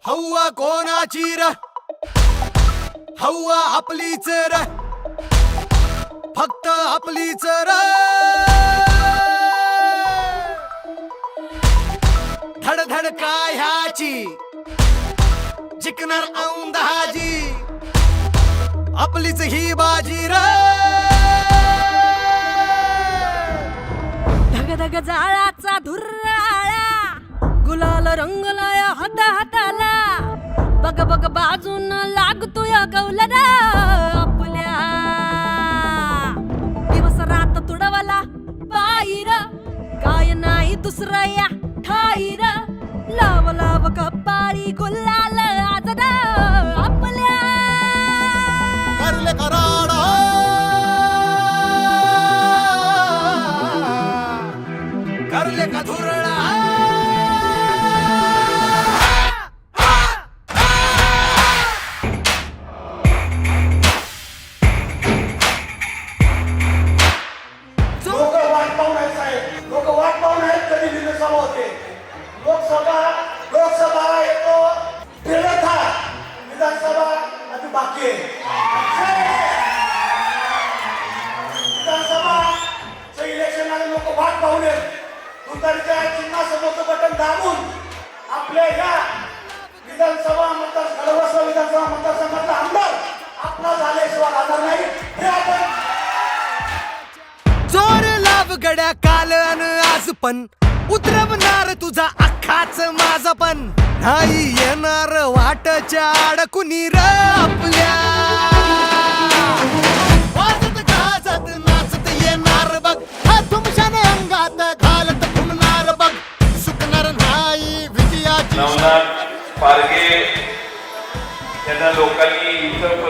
हव्वा कोणाची र हव्वा आपलीच र फक्त आपलीच र धड धड काय ह्याची जिंकणार औंधाजी आपलीच ही बाजी र धग धग जाळाचा धुर्राळा गुलाल रंगलाय हाता हाताला बग बग बाजून लागतोय गवलरा आपल्या दिवस रात तुडवला पायीर काय नाही दुसरं या ठाईर लाव लाव कपाळी गुलाल आज आपल्या करले कराडा करले का धुरळा लोक वाट पाहून आहेत कधी विधानसभा होते लोकसभा येतो फिरत हा विधानसभा अभी बाकी आहे विधानसभाचं इलेक्शन आले लोक वाट पाहून आहेत तुतारीच्या चिन्हासमोरचं बटन दाबून आपल्या या विधानसभा विधानसभा मतदारसंघातला आमदार आपला झाल्याशिवाय राहणार नाही हे आपण जोर लाव गड्या काल अन आज पण उतरवणार तुझा अख्खाच माझा पण नाही येणार वाटच्या अडकुनी र आपल्या वाजत गाजत नाचत येणार बघ हा तुमच्याने अंगात घालत घुमणार बघ सुकणार नाही विजयाची नवनाथ पारगे यांना लोकांनी इथं